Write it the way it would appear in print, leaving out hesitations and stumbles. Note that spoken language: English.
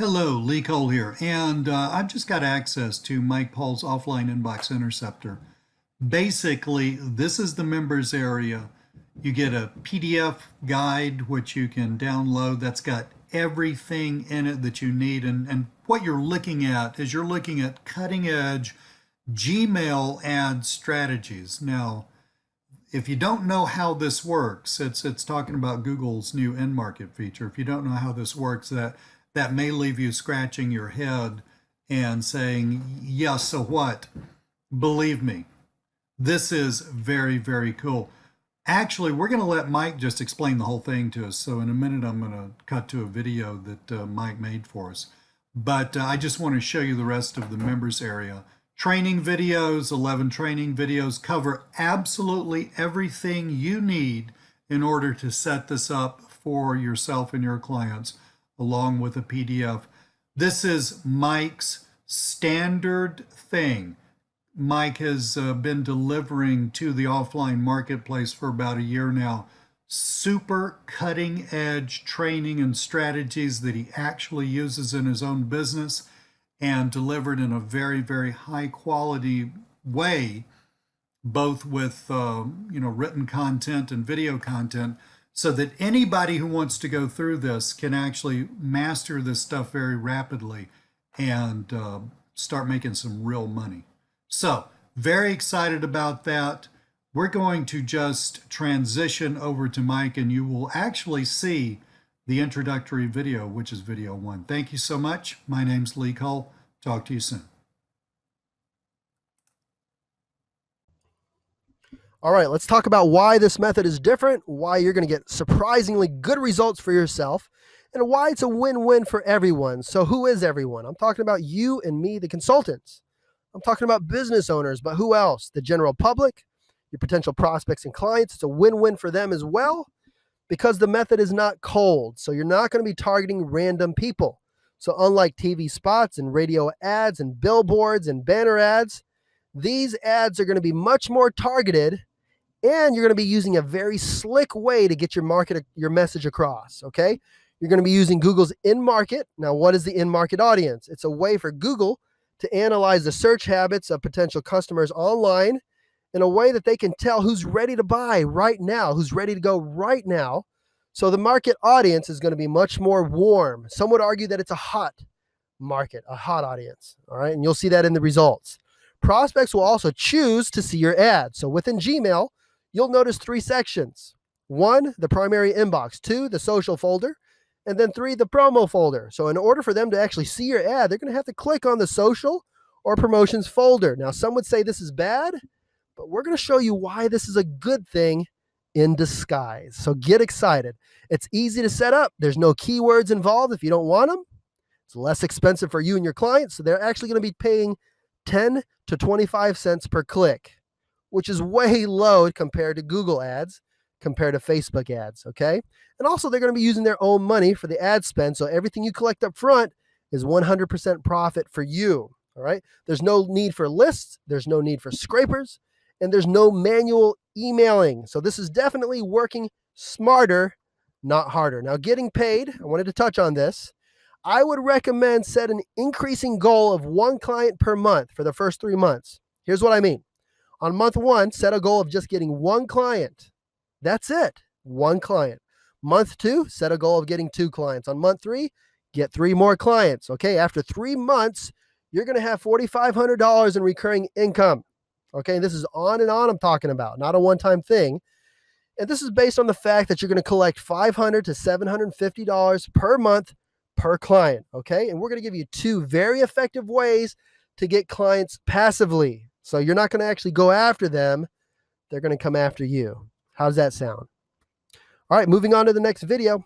Hello, Lee Cole here, and I've just got access to Mike Paul's offline inbox interceptor. Basically, this is the members area. You get a PDF guide which you can download that's got everything in it that you need. And what you're looking at is you're looking at cutting edge Gmail ad strategies. Now, if you don't know how this works, it's talking about Google's new in market feature. If you don't know how this works, that may leave you scratching your head and saying, "Yeah, so what?" Believe me, this is very, very cool. Actually, we're going to let Mike just explain the whole thing to us. So in a minute, I'm going to cut to a video that Mike made for us. But I just want to show you the rest of the members area. Training videos, 11 training videos cover absolutely everything you need in order to set this up for yourself and your clients, along with a PDF. This is Mike's standard thing. Mike has been delivering to the offline marketplace for about a year now. Super cutting edge training and strategies that he actually uses in his own business and delivered in a very, very high quality way, both with written content and video content, so that anybody who wants to go through this can actually master this stuff very rapidly and start making some real money. So, very excited about that. We're going to just transition over to Mike, and you will actually see the introductory video, which is video 1. Thank you so much. My name's Lee Cole. Talk to you soon. All right, let's talk about why this method is different, why you're going to get surprisingly good results for yourself, and why it's a win-win for everyone. So who is everyone? I'm talking about you and me, the consultants. I'm talking about business owners, but who else? The general public, your potential prospects and clients. It's a win-win for them as well because the method is not cold. So you're not going to be targeting random people. So unlike TV spots and radio ads and billboards and banner ads, these ads are going to be much more targeted, and you're going to be using a very slick way to get your message across, okay? You're going to be using Google's in-market. Now, what is the in-market audience? It's a way for Google to analyze the search habits of potential customers online in a way that they can tell who's ready to buy right now, who's ready to go right now. So the market audience is going to be much more warm. Some would argue that it's a hot market, a hot audience, all right? And you'll see that in the results. Prospects will also choose to see your ad. So within Gmail, you'll notice 3 sections. 1, the primary inbox. 2, the social folder. And then 3, the promo folder. So in order for them to actually see your ad, they're going to have to click on the social or promotions folder. Now, some would say this is bad, but we're going to show you why this is a good thing in disguise. So get excited. It's easy to set up. There's no keywords involved if you don't want them. It's less expensive for you and your clients. So they're actually going to be paying 10 to 25 cents per click, which is way low compared to Google ads, compared to Facebook ads, okay? And also they're going to be using their own money for the ad spend, so everything you collect up front is 100% profit for you, all right? There's no need for lists, there's no need for scrapers, and there's no manual emailing. So this is definitely working smarter, not harder. Now, getting paid, I wanted to touch on this. I would recommend set an increasing goal of 1 client per month for the first 3 months. Here's what I mean. On month 1, set a goal of just getting 1 client. That's it, 1 client. Month 2, set a goal of getting 2 clients. On month 3, get 3 more clients. Okay, after 3 months, you're going to have $4,500 in recurring income. Okay, this is on and on I'm talking about, not a one-time thing. And this is based on the fact that you're going to collect $500 to $750 per month per client. Okay, and we're going to give you 2 very effective ways to get clients passively. So you're not going to actually go after them. They're going to come after you. How does that sound? All right, moving on to the next video.